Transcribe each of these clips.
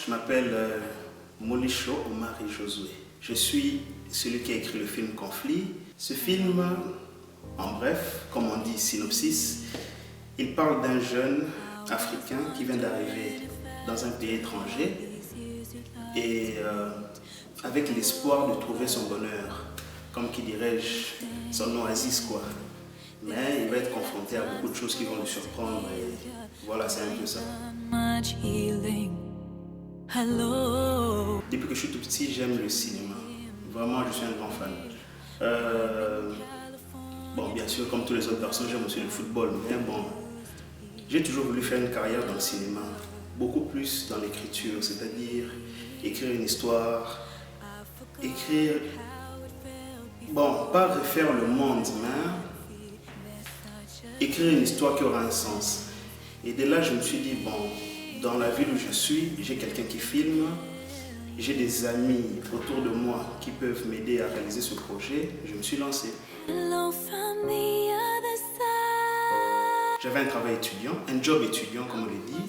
Je m'appelle Molicho Omari Josué. Je suis celui qui a écrit le film Conflit. Ce film, en bref, comme on dit synopsis, il parle d'un jeune africain qui vient d'arriver dans un pays étranger et avec l'espoir de trouver son bonheur, comme qui dirais-je, son oasis quoi. Mais il va être confronté à beaucoup de choses qui vont le surprendre et voilà, c'est un peu ça. Depuis que je suis tout petit, j'aime le cinéma. Vraiment, je suis un grand fan. Bon, bien sûr, comme toutes les autres personnes, j'aime aussi le football. Mais bon, j'ai toujours voulu faire une carrière dans le cinéma. Beaucoup plus dans l'écriture, c'est-à-dire écrire une histoire, écrire... Bon, pas refaire le monde, mais écrire une histoire qui aura un sens. Et dès là, je me suis dit, bon, dans la ville où je suis, j'ai quelqu'un qui filme, j'ai des amis autour de moi qui peuvent m'aider à réaliser ce projet. Je me suis lancé. J'avais un travail étudiant, un job étudiant comme on le dit.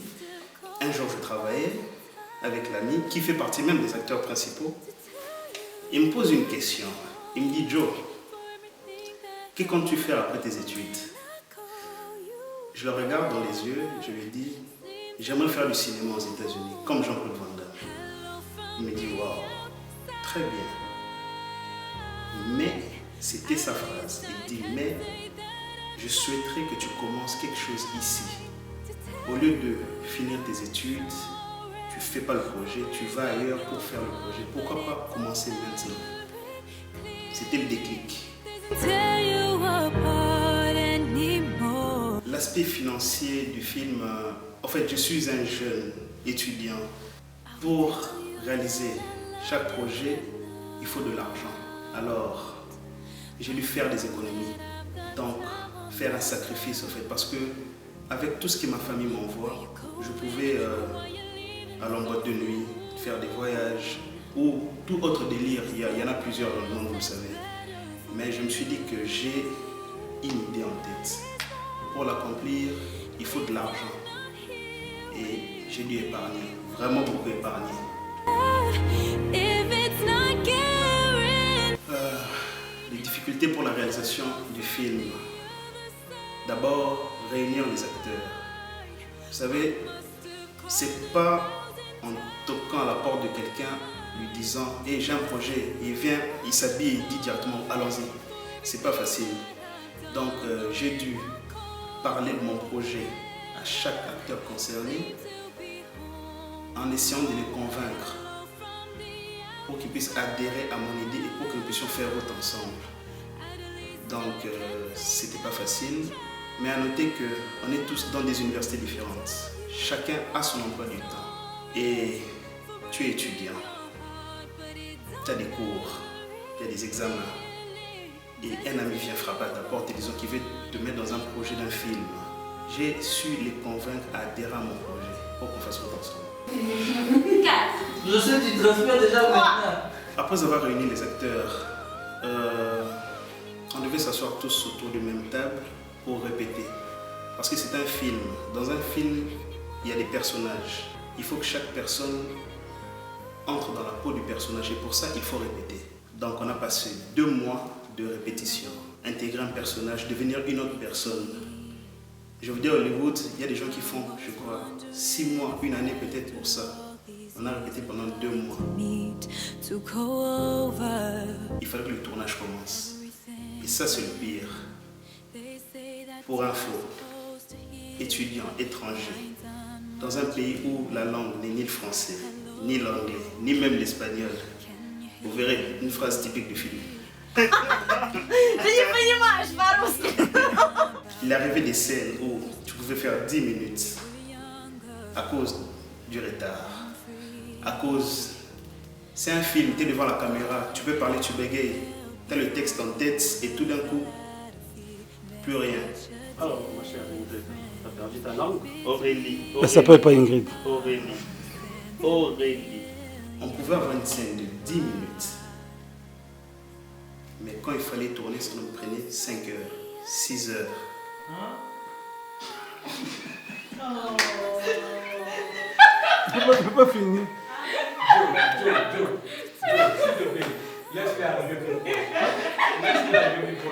Un jour, je travaillais avec l'ami qui fait partie même des acteurs principaux. Il me pose une question. Il me dit, Joe, que comptes-tu faire après tes études? Je le regarde dans les yeux, je lui dis, j'aimerais faire du cinéma aux États-Unis, comme Jean-Claude Van Damme. Il me dit, waouh, très bien. Mais, c'était sa phrase. Il dit, mais je souhaiterais que tu commences quelque chose ici. Au lieu de finir tes études, tu ne fais pas le projet, tu vas ailleurs pour faire le projet. Pourquoi pas commencer maintenant? C'était le déclic. L'aspect financier du film, en fait, je suis un jeune étudiant. Pour réaliser chaque projet, il faut de l'argent. Alors, j'ai dû faire des économies. Donc, faire un sacrifice, en fait, parce que avec tout ce que ma famille m'envoie, je pouvais aller en boîte de nuit, faire des voyages ou tout autre délire. Il y en a plusieurs dans le monde, vous le savez. Mais je me suis dit que j'ai une idée en tête. Pour l'accomplir, il faut de l'argent. Et j'ai dû épargner, vraiment beaucoup épargner. Les difficultés pour la réalisation du film. D'abord, réunir les acteurs. Vous savez, c'est pas en toquant à la porte de quelqu'un, lui disant « Hey, j'ai un projet », il vient, il s'habille, il dit directement « Allons-y ». C'est pas facile. Donc, j'ai dû parler de mon projet à chaque acteur concerné en essayant de les convaincre pour qu'ils puissent adhérer à mon idée et pour que nous puissions faire route ensemble. Donc, c'était pas facile, mais à noter qu'on est tous dans des universités différentes. Chacun a son emploi du temps. Et tu es étudiant, tu as des cours, tu as des examens. Et un ami vient frapper à ta porte et disant qu'il veut te mettre dans un projet d'un film. J'ai su les convaincre à adhérer à mon projet pour qu'on fasse route ensemble. 4. Je sais, tu transpires déjà maintenant. Après avoir réuni les acteurs, on devait s'asseoir tous autour d'une même table pour répéter. Parce que c'est un film. Dans un film, il y a des personnages. Il faut que chaque personne entre dans la peau du personnage et pour ça, il faut répéter. Donc on a passé 2 mois de répétition. Intégrer un personnage, devenir une autre personne. Je veux dire, à Hollywood, il y a des gens qui font, je crois, 6 mois, 1 année peut-être pour ça. On a répété pendant 2 mois. Il fallait que le tournage commence. Et ça, c'est le pire. Pour info, étudiant étranger, dans un pays où la langue n'est ni le français, ni l'anglais, ni même l'espagnol, vous verrez une phrase typique du film. Il arrivait des scènes où tu pouvais faire 10 minutes à cause du retard, à cause... C'est un film, tu es devant la caméra, tu peux parler, tu bégayes, tu as le texte en tête et tout d'un coup, plus rien. Alors, ma chère Ingrid, tu as perdu ta langue? Aurélie. Elle s'appelle pas Ingrid. Aurélie. On pouvait avoir une scène de 10 minutes. Mais quand il fallait tourner, ça nous prenait 5 heures, 6 heures. Tu peux pas finir.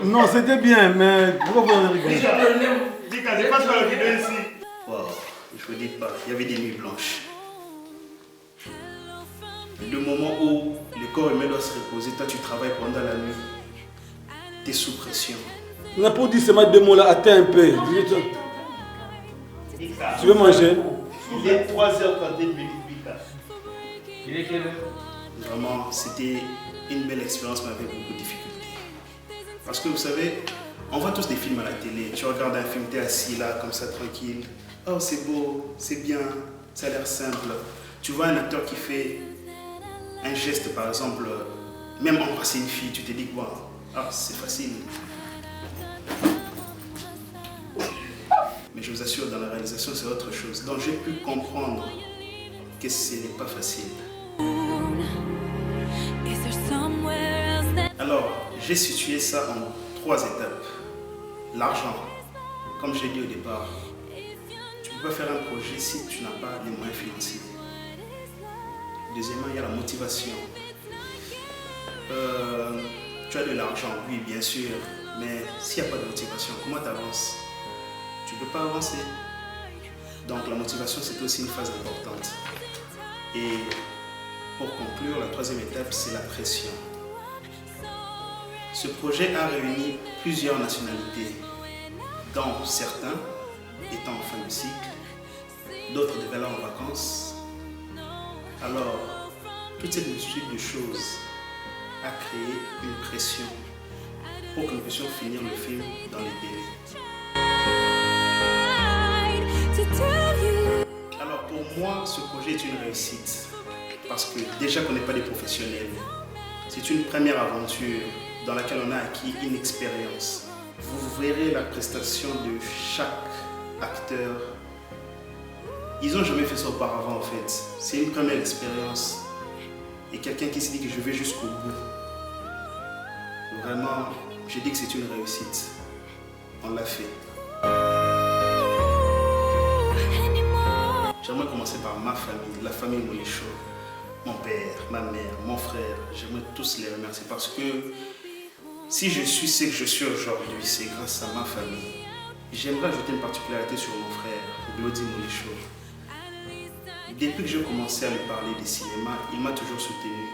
Non, c'était bien, mais pourquoi vous rigolez? Dika, c'est pas ce qu'on a vidéo ici. Wow, je vous dis pas, il y avait des nuits blanches. Le moment où le corps humain doit se reposer, toi tu travailles pendant la nuit. Tu es sous pression. On a pas dit ces deux mots-là, attends un peu. Tu veux manger? Il est 3h31 minutes, Bika. Il est quelle heure? Vraiment, c'était une belle expérience, mais avec beaucoup de difficultés. Parce que vous savez, on voit tous des films à la télé. Tu regardes un film, tu es assis là, comme ça, tranquille. Oh, c'est beau, c'est bien, ça a l'air simple. Tu vois un acteur qui fait un geste, par exemple, même embrasser une fille, tu te dis quoi? Ah, c'est facile. Mais je vous assure, dans la réalisation, c'est autre chose. Donc, j'ai pu comprendre que ce n'est pas facile. Alors, j'ai situé ça en 3 étapes. L'argent, comme je l'ai dit au départ, tu ne peux pas faire un projet si tu n'as pas les moyens financiers. Deuxièmement, il y a la motivation. Tu as de l'argent, oui, bien sûr, mais s'il n'y a pas de motivation, comment tu avances? Tu ne peux pas avancer. Donc la motivation, c'est aussi une phase importante. Et pour conclure, la 3e étape, c'est la pression. Ce projet a réuni plusieurs nationalités, dont certains étant en fin de cycle, d'autres devaient aller en vacances. Alors, toute cette multitude de choses a créé une pression pour que nous puissions finir le film dans les délais. Alors pour moi, ce projet est une réussite parce que déjà qu'on n'est pas des professionnels, c'est une première aventure dans laquelle on a acquis une expérience. Vous verrez la prestation de chaque acteur. Ils n'ont jamais fait ça auparavant en fait. C'est une première expérience. Et quelqu'un qui se dit que je vais jusqu'au bout. Vraiment, je dis que c'est une réussite. On l'a fait. J'aimerais commencer par ma famille, la famille Moulicho. Mon père, ma mère, mon frère. J'aimerais tous les remercier parce que si je suis ce que je suis aujourd'hui, c'est grâce à ma famille. J'aimerais ajouter une particularité sur mon frère, Glody Moulicho. Depuis que j'ai commencé à lui parler des cinémas, il m'a toujours soutenu.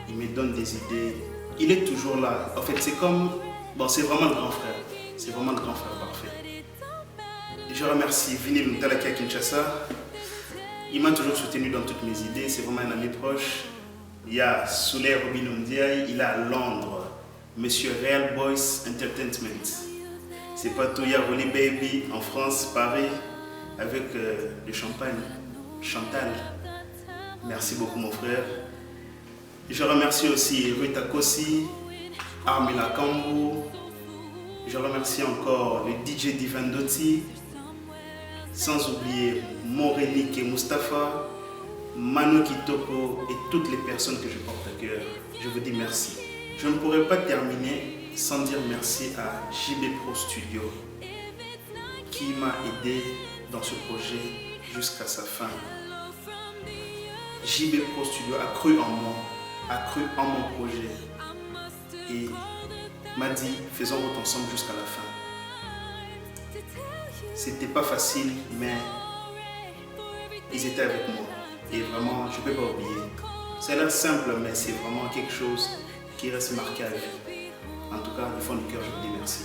Il me donne des idées. Il est toujours là. En fait, c'est comme... Bon, c'est vraiment le grand frère. C'est vraiment le grand frère parfait. Je remercie Vini Luntalaki à Kinshasa. Il m'a toujours soutenu dans toutes mes idées. C'est vraiment un ami proche. Il y a Souley Robin Ndiaye. Il est à Londres. Monsieur Real Boys Entertainment. C'est pas tout. Il y a Rolly Baby en France, Paris, avec le champagne. Chantal, merci beaucoup mon frère. Je remercie aussi Rita Kossi, Armila Kambu. Je remercie encore le DJ Divandoti, sans oublier Morénique et Mustapha, Manu Kitoko et toutes les personnes que je porte à cœur. Je vous dis merci. Je ne pourrais pas terminer sans dire merci à JB Pro Studio qui m'a aidé dans ce projet jusqu'à sa fin. JB Pro Studio a cru en moi, a cru en mon projet et m'a dit faisons route ensemble jusqu'à la fin. C'était pas facile, mais ils étaient avec moi et vraiment je ne peux pas oublier. Ça a l'air simple, mais c'est vraiment quelque chose qui reste marqué à vie. En tout cas, du fond du cœur, je vous dis merci.